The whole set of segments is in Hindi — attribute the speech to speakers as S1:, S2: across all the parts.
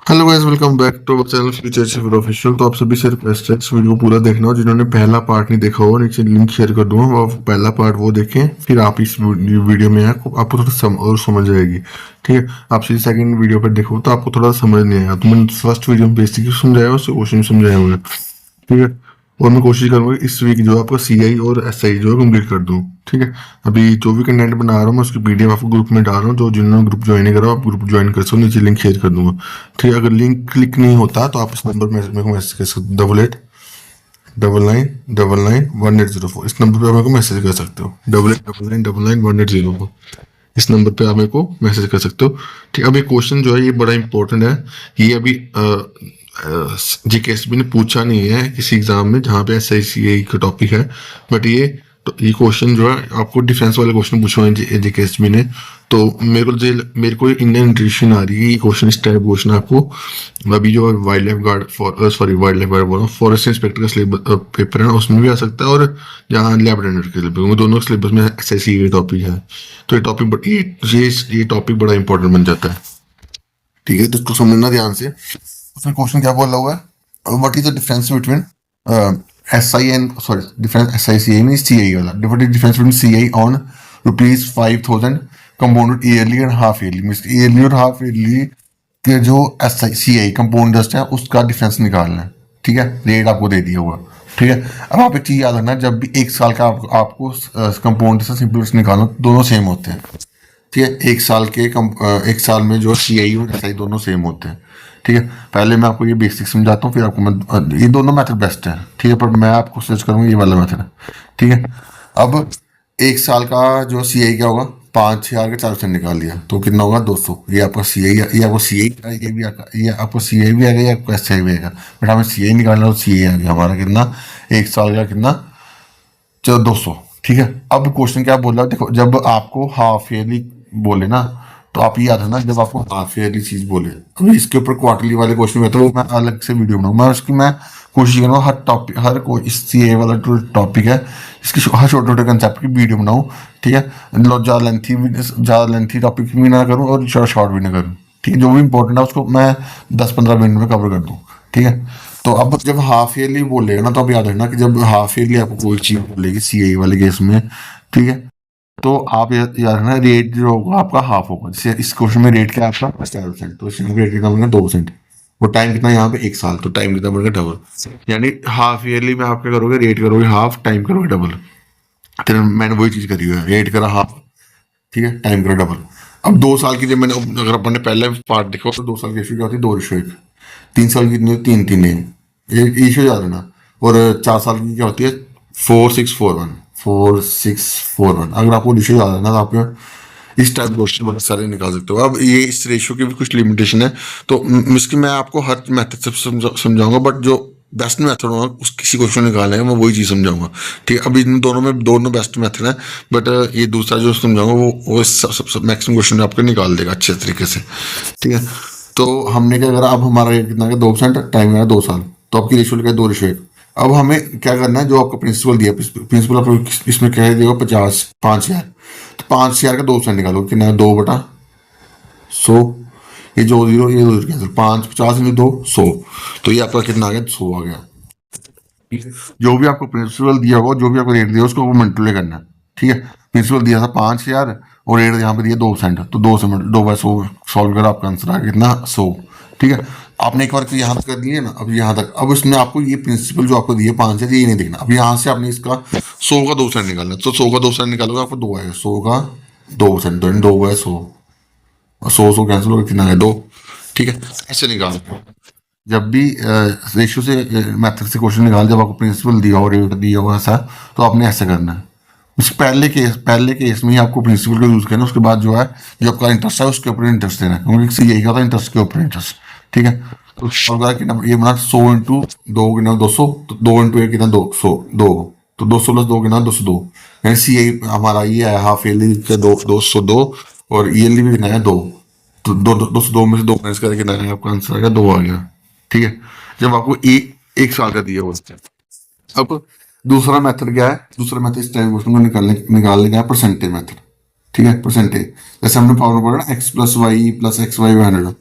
S1: Hello guys, welcome back to our channel future से ऑफिशियल। तो आप सभी से रिक्वेस्ट है इस वीडियो को पूरा देखना हो। जिन्होंने पहला पार्ट नहीं देखा होगा, नीचे लिंक शेयर कर दूंगा, वो पहला पार्ट वो देखें, फिर आप इस वीडियो में आपको थोड़ा और समझ आएगी। ठीक है, आप सीधे सेकंड वीडियो पर देखो तो आपको थोड़ा समझ नहीं आएगा। तो मैंने फर्स्ट वीडियो में बेसिक समझाया, उससे क्वेश्चन समझाया हुआ है। ठीक है, और मैं कोशिश करूंगा कि इस वीक जो है आपका सीआई और एसआई जो है कंप्लीट कर दूं। ठीक है, अभी जो भी कंटेंट बना रहा हूँ मैं उसकी पीडीएफ आपको ग्रुप में डाल रहा हूँ। जो जिन्होंने ग्रुप ज्वाइन नहीं करा आप ग्रुप ज्वाइन कर सकते हो, नीचे लिंक शेयर कर दूंगा। ठीक है, अगर लिंक क्लिक नहीं होता तो आप इस नंबर में मेरे को मैसेज कर सकते हो, 8899991804। इस नंबर पे आप मेरे को मैसेज कर सकते हो, 8899991804। इस नंबर पे आप मेरे को मैसेज कर सकते हो। ठीक, अब ये क्वेश्चन जो है ये बड़ा इंपॉर्टेंट है। ये अभी जीकेएसबी ने पूछा नहीं है किसी एग्जाम में जहाँ पे एसआईसीआई का टॉपिक है, बट ये क्वेश्चन जो है आपको डिफेंस वाले क्वेश्चन पूछे हुए जीकेएसबी ने। तो मेरे को इंडियन न्यूट्रिशन आ रही है, ये क्वेश्चन इस टाइप क्वेश्चन आपको अभी जो wild life guard wild life guard बोल रहा हूँ, फॉरेस्ट इंस्पेक्टर का सिलेबस पेपर है उसमें भी आ सकता है, और जहाँ लैब अटेंडेंट के सिलेबस, दोनों सिलेबस में एसआईसीआई का टॉपिक है। तो ये टॉपिक बड़ा इंपॉर्टेंट बन जाता है। ठीक है, तो इसको समझना ध्यान से। उसमें क्वेश्चन क्या बोला हुआ है, what is the difference between S I and sorry difference S I C I mean C I वाला, what is difference between C I on ₹5,000 compounded yearly and half yearly. Mean yearly और हाफ ईयरली के जो S I C I compound interest है उसका डिफरेंस निकालना है। ठीक है, रेट आपको दे दिया हुआ। ठीक है, अब आप एक चीज याद रखना, जब भी एक साल का आपको कंपाउंड से सिंपल इंटरेस्ट निकालना, दोनों सेम होते हैं। ठीक है, एक साल में जो सीआई और एसआई दोनों सेम होते हैं। ठीक है, पहले मैं आपको ये बेसिक समझाता हूँ, फिर आपको मैं ये दोनों मेथड बेस्ट है। ठीक है, पर मैं आपको सजेस्ट करूँगा ये वाला मेथड है। ठीक है, अब एक साल का जो सीआई क्या होगा, 5,000 का 4% निकाल दिया तो कितना होगा, 200। ये आपका सीआई, ये आपको सीआई, ये आपको सीआई भी आएगा, ये आपको एसआई भी आएगा। बट हमें सीआई निकालना तो सीआई आ गया हमारा कितना, एक साल का कितना, चलो 200। ठीक है, अब क्वेश्चन क्या बोल रहा है, देखो जब आपको हाफ ईयरली बोले ना, तो आप ये याद है ना, जब आपको हाफ ईयरली चीज बोले, अभी इसके ऊपर क्वार्टरली वाले क्वेश्चन में तो वो मैं अलग से वीडियो बनाऊंगा। मैं कोशिश करूँगा हर टॉपिक, हर कोई इस सी वाला जो टॉपिक है इसकी हर छोटे छोटे कंसेप्ट की वीडियो बनाऊँ। ठीक है, ज़्यादा लेंथी टॉपिक भी ना करूँ और शॉर्ट भी ना करूँ। ठीक है, जो भी इंपॉर्टेंट है उसको मैं 10-15 मिनट में कवर कर दूँ। ठीक है, तो अब जब हाफ ईयरली बोलेगा ना, तो अब याद रखना कि जब हाफ ईयरली आपको कोई चीज बोलेगी सीआई वाले केस में, ठीक है, तो आप याद रखना रेट जो होगा आपका हाफ होगा। जैसे इस क्वेश्चन में रेट क्या है आपका 4%, तो इसमें रेट कितना बनेगा 2%। वो टाइम कितना यहाँ पे 1 साल, तो टाइम कितना बनेगा डबल। यानी हाफ ईयरली में आप क्या करोगे, रेट करोगे हाफ, टाइम करोगे डबल। तो मैंने वही चीज करी हुई है, रेट करा हाफ, ठीक है, टाइम करा डबल। अब 2 साल की जब मैंने, अगर अपन ने पहले पार्ट देखा तो 2 साल की रेशियो क्या होती है, 2:1। 3 साल की कितनी होती है, 3-3 है, ये रेशियो याद रहना। और 4 साल की क्या होती है, 4-6-4-1। अगर आपको रेशियो याद रहना तो आप इस टाइप क्वेश्चन बहुत सारे निकाल सकते हो। अब ये इस रेशियो की भी कुछ लिमिटेशन है, तो इसकी मैं आपको हर मेथड से समझाऊंगा, बट जो बेस्ट मेथड होगा उस किसी क्वेश्चन निकालने का मैं वही चीज़ समझाऊंगा। ठीक है, अभी इन दोनों बेस्ट मेथड है, बट ये दूसरा जो समझाऊंगा वो मैक्सिमम क्वेश्चन आपको निकाल देगा अच्छे तरीके से। ठीक है, तो हमने क्या करा, अब हमारा रेट कितना है, 2%, टाइम है 2 साल, तो आपकी रेशियो क्या है, 2:1। अब हमें क्या करना है, जो आपका प्रिंसिपल दिया, प्रिंसिपल आपको इसमें क्या देगा, 5,000। तो 5,000 का 2% निकालो, कितना है, 2/100। ये जो जीरो, ये 2 जीरो, 5, 50 × 2 100। तो ये आपका कितना आ गया, 100 आ गया। जो भी आपको प्रिंसिपल दिया होगा, जो भी आपको रेट दिया उसको मल्टीप्लाई करना है। ठीक है, प्रिंसिपल दिया था 5,000 और रेट यहाँ पे दिया 2%, तो 2/100 सॉल्व करा, आपका आंसर आ गया कितना, 100। ठीक है, आपने एक बार यहाँ तक कर दिए ना, अब यहाँ तक, अब इसमें आपको ये प्रिंसिपल जो आपको दिए 5,000, ये नहीं देखना। अब यहाँ से आपने इसका 100 का 2% निकालना, तो 100 का 2% निकालोगे आपको 2 आएगा, 100 का 2%, 2/100, और 100 कैंसिल होगा, कितना है, 2। ठीक है, ऐसे निकाल। जब भी रेशियो से मैथड से क्वेश्चन निकाल, जब आपको प्रिंसिपल दिया हो, रेट दिया हो ऐसा, तो आपने ऐसे करना है। उस पहले केस में ही आपको प्रिंसिपल का यूज करना है। उसके बाद जो है, जो आपका इंटरेस्ट है उसके ऊपर इंटरेस्ट देना है, क्योंकि यही होता है इंटरेस्ट के ऊपर इंटरेस्ट। ठीक है, तो ये बना 100 × 2 कितना 200, तो 2 × 1 कितना 200, 2, तो 200 + 2 कितना 202। यानी सीआई हमारा ये है हाफ ईयरली के 202, और ईयरली भी कितना है 2, तो 202 में से 2 माइनस करके कितना है, आपका आंसर आ गया 2 आ गया। ठीक है, जब आपको एक साल का दिया हुआ। अब दूसरा मेथड क्या है, दूसरा मेथड इस टाइप क्वेश्चन को निकालने का है, परसेंटेज मेथड। ठीक है, परसेंटेज, जैसे हमने पावर पढ़ा ना, x + y + xy 100,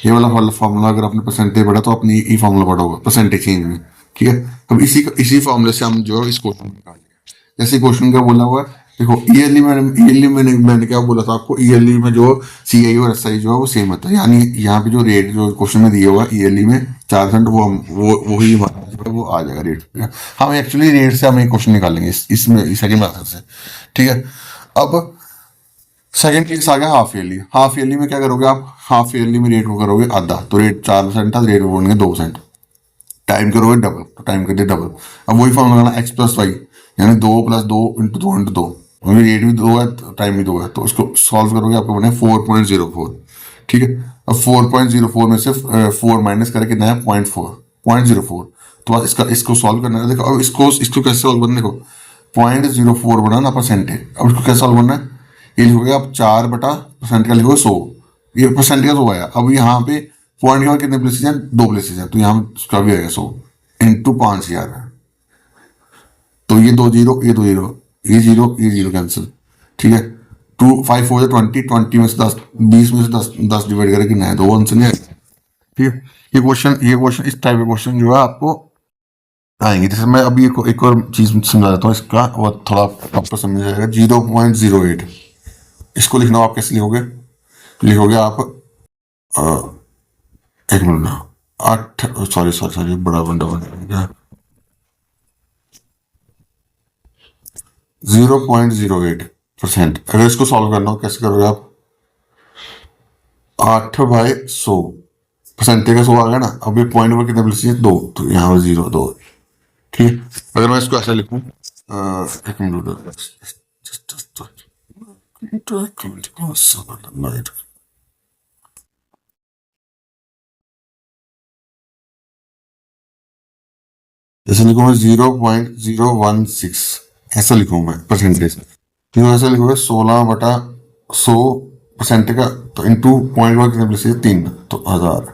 S1: ये वाला फॉर्मूला अगर आपने परसेंटेज पढ़ा तो आपने ये फॉर्मूला पढ़ा होगा परसेंटेज चेंज में, ठीक है। अब इसी फॉर्मूले से हम जो है इस क्वेश्चन निकालेंगे। जैसे क्वेश्चन क्या बोला हुआ है, देखो ईयरली मैंने क्या बोला था आपको, ईयरली में जो सीआई और एसआई जो है वो सेम होता है, यानी यहाँ पे जो रेट जो क्वेश्चन में दिया हुआ है ईयरली में 4%, वही हमारा जो है वो आ जाएगा रेट। हम एक्चुअली रेट से हम एक क्वेश्चन निकालेंगे इसमें सेकंड मेथड से, ठीक है। अब सेकंड केस आ गया हाफ ईयरली। हाफ ईयरली में क्या करोगे आप, हाफ ईयरली में रेट को करोगे आधा, तो रेट 4% था, रेट को बोलेंगे 2%। टाइम करोगे डबल, तो टाइम कर दिया डबल। अब वही फॉर्मूला लगाना एक्स प्लस वाई, यानी 2+2 × 2 × 2, रेट भी 2 है टाइम भी 2 है, तो उसको सॉल्व करोगे आपको बने 4.04, ठीक है। अब 4.04 में से 4 माइनस करके कितना है 0.4, तो बस इसको सॉल्व करना है। देखो अब इसको कैसे सॉल्व करना है, देखो 0.04 बनाना परसेंटेज। अब इसको कैसे सॉल्व करना है, ये लिखोगे आप 4/% का लिखोगे 100, ये परसेंट का 100 आया। अब यहाँ पे पॉइंट के बाद कितने प्लेसेज हैं, 2 प्लेसेज हैं, तो यहाँ उसका भी आएगा 100 इंटू 5000 है, तो ये 2 जीरो, ये 2 जीरो, ये जीरो, ये जीरो कैंसिल, ठीक है। 5 4 20, 20 में से 10, 20 में से 10 डिवाइड करके कितना है 2 आंसर नहीं आएगा, ठीक है। ये क्वेश्चन इस टाइप के क्वेश्चन जो है आपको आएंगे। जैसे मैं अभी एक और चीज समझा देता हूँ इसका, और थोड़ा आपको समझ जाएगा। 0.08 इसको लिखना हो आप कैसे लिखोगे आप एक मिनट ना, 8 सॉरी बड़ा बंदा बन गया। 0.08%, अगर इसको सॉल्व करना हो कैसे करोगे आप, 8/100, परसेंटेज का 100 आ गया ना। अब ये पॉइंट पर कितने प्लेसेस 2, तो यहाँ पर 0 2, ठीक है। अगर मैं इसको ऐसा लिखूं, एक मिनट, जैसे लिखूंगा 0.016, ऐसा लिखूँ मैं परसेंटेज, क्यों ऐसा लिखोगे 16/100 परसेंट का, तो इंटू पॉइंट वन कितने प्लेसेस 3, तो 1000।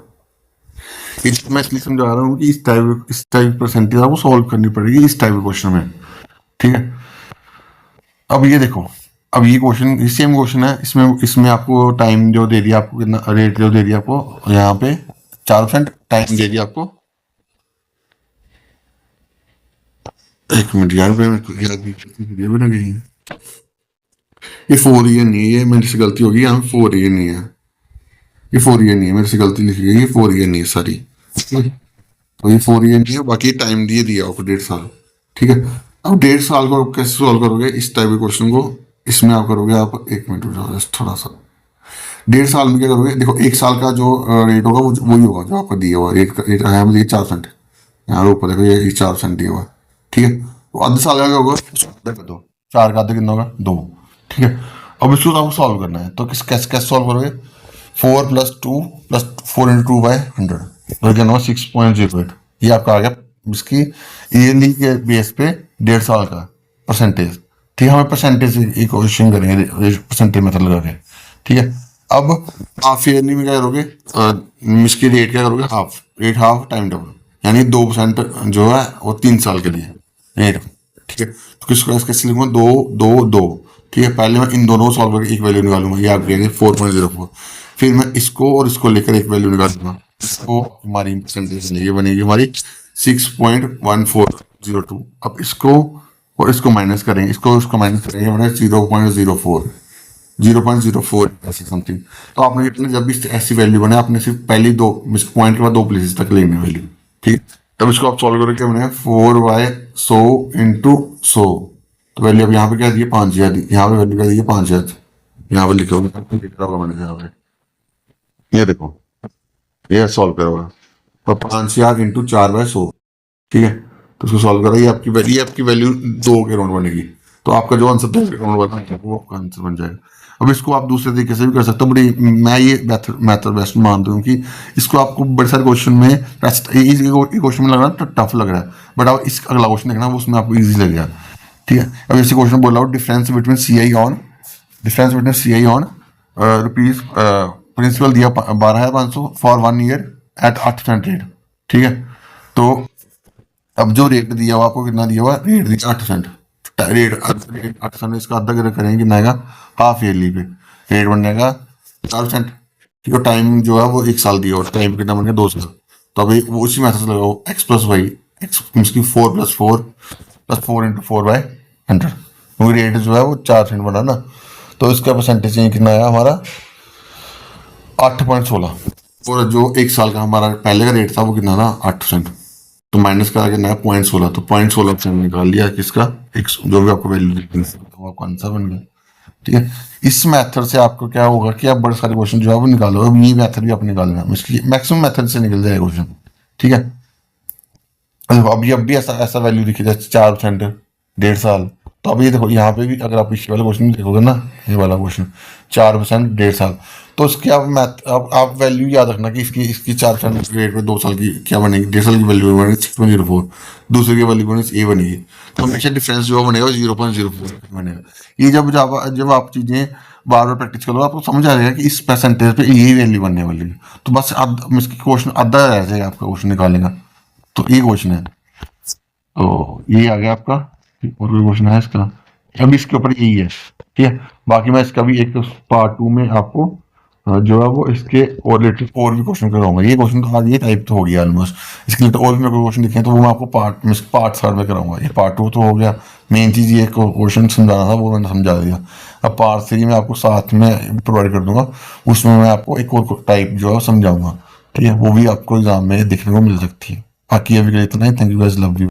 S1: मैं इसलिए समझा रहा हूँ कि इस टाइप परसेंटेज आपको सॉल्व करनी पड़ेगी इस टाइप के क्वेश्चन में, ठीक है। अब ये देखो, अब ये क्वेश्चन सेम क्वेश्चन है, इसमें आपको टाइम जो दे दिया, आपको कितना रेट जो दे दिया आपको यहाँ पे 4%, टाइम दे दिया आपको, एक मिनट यार ये भी ना कहीं, ये 4 ईयर नहीं है, ये मेरे से गलती होगी, यहाँ 4 ईयर नहीं है, ये 4 ईयर नहीं है, मेरे से गलती लिखी गई, ये 4 ईयर नहीं है सारी, तो ये 4 ईयर नहीं है, बाकी टाइम दिया आपको 1.5 साल, ठीक है। अब 1.5 साल को आप कैसे सॉल्व करोगे इस टाइप के क्वेश्चन को, इसमें आप करोगे आप, एक मिनट थोड़ा सा, 1.5 साल में क्या करोगे, देखो 1 साल का जो रेट होगा वो वही होगा जो आपका दिया हुआ रेट है, मुझे 4%, यहाँ ऊपर देखो ये 4% दिया हुआ, ठीक है। तो आधे साल का क्या होगा, आधा कर दो, 4 का आधा कितना होगा 2, ठीक है। अब इसको आपको सॉल्व करना है, तो कैसे सॉल्व करोगे, 4+2+4 × 2/100, तो क्या होगा 6.08, ये आपका आ गया इसकी ईयरली के बेस पे 1.5 साल का परसेंटेज, ठीक है। हमें परसेंटेज इक्वेशन करेंगे परसेंटेज मेथड लगा के, ठीक है। अब हाफ ईयरली में क्या करोगे, इसकी रेट क्या करोगे, हाफ टाइम डबल, यानी 2% जो है वो 3 साल के लिए रेट, ठीक है। तो किसको कैसे लिखूंगा, 2 2 2, ठीक है। पहले मैं इन दोनों को सॉल्व करके एक वैल्यू निकालूंगा, ये आप गया 4.04, फिर मैं इसको और इसको लेकर एक वैल्यू निकालूंगा, इसको हमारी परसेंटेज ये बनेगी हमारी 6.1402। अब इसको और इसको माइनस करेंगे, इसको माइनस करेंगे मैंने 0.04 ऐसी समथिंग। तो आपने इतने जब भी ऐसी वैल्यू बने, आपने सिर्फ पहली 2 पॉइंट के बाद 2 प्लेसेस तक लेनी वैल्यू, ठीक। तब इसको आप सॉल्व करोगे, मैंने 4/100 × 100, तो वैल्यू अब यहाँ पे क्या दी है 5000 दी, यहाँ पे वैल्यू क्या दी है 5000, यहाँ पे लिखा होगा मैंने यहाँ पे, ये देखो ये सॉल्व करोगे, तो 5000 × 4/100, ठीक है। तो उसको सॉल्व करो, ये आपकी वैल्यू 2 के राउंड बनेगी, तो आपका जो आंसर 2 के राउंड बना वो आंसर बन जाएगा। अब इसको आप दूसरे तरीके से भी कर सकते हो, बड़ी मैं ये मेथड बेस्ट मानता हूँ कि इसको आपको बड़े सारे क्वेश्चन में क्वेश्चन में लग रहा है टफ लग रहा है, बट आप इस अगला क्वेश्चन देखना उसमें आपको ईजी लगेगा, ठीक है। अब इसी क्वेश्चन बोला difference between C I on rupees, principal दिया 12,500 फॉर 1 ईयर एट 8% रेट, ठीक है। तो अब जो रेट दिया हुआ आपको कितना दिया हुआ, रेट दिया 8%, रेट 8%, इसका आधा करेंगे कितना आएगा, हाफ ईयरली पे रेट बन जाएगा 4%, ठीक है, टाइम जो है वो 1 साल दिया और टाइम कितना बन गया 2 साल। तो अभी वो उसी मैथड से लगाओ, x plus y, x means की 4+4 + 4 × 4/100, क्योंकि रेट जो है वो 4% बना ना। तो इसका परसेंटेज चेंज कितना आया हमारा 8.16। और जो 1 साल का हमारा पहले का रेट था वो कितना था 8%। तो माइनस का कितना है 0.16, तो 0.16% निकाल लिया किसका, एक जो भी आपको वैल्यू दिखती है तो आपका आंसर बन गया। ठीक है, इस मेथड से आपको क्या होगा कि आप बड़े सारे क्वेश्चन जो है वो निकालोगे। अब ये मेथड भी आप निकालना, मैक्सिमम मेथड से निकल जाएगा क्वेश्चन। ठीक है, अब भी ऐसा ऐसा वैल्यू दिखी जैसे 4%, 1.5 साल। तो अब ये देखो यहाँ पे भी अगर आप पिछले वाले क्वेश्चन देखोगे ना, ये वाला क्वेश्चन 4%, 1.5 साल, तो इसके आप मैथ आप वैल्यू याद रखना कि इसकी इसकी 4% रेट में 2 साल की क्या बनेगी, 1.5 साल की वैल्यू बनेगी 6.04, दूसरे की वैल्यू बनेगी ए बनेगी। तो हमेशा डिफरेंस जो बनेगा 0.04 बनेगा। ये जब जब जब आप चीजें बार बार प्रैक्टिस करोगे आपको समझ आ जाएगा कि इस परसेंटेज पे यही वैल्यू बनने वाली है। तो बस इसकी क्वेश्चन आधा रह जाएगा आपका क्वेश्चन निकालने का। तो ये क्वेश्चन है, तो ये आ गया आपका। और कोई क्वेश्चन है इसका, अभी इसके ऊपर यही है। ठीक है, बाकी मैं इसका भी एक पार्ट 2 में आपको जो है वो इसके और रिलेटेड और भी क्वेश्चन कराऊंगा। ये क्वेश्चन तो आज ये टाइप तो हो गया ऑलमोस्ट, इसके लिए तो और भी मेरे को क्वेश्चन दिखे हैं तो वो मैं आपको पार्ट 3 में कराऊंगा। ये पार्ट 2 तो हो गया, मेन चीज़ ये क्वेश्चन समझाना था वो मैंने समझा दिया। अब पार्ट 3 में आपको साथ में प्रोवाइड कर दूंगा, उसमें मैं आपको एक और टाइप जो है समझाऊंगा। ठीक है, वो भी आपको एग्जाम में देखने को मिल सकती है। बाकी अभी के लिए इतना ही। Thank you guys, love you.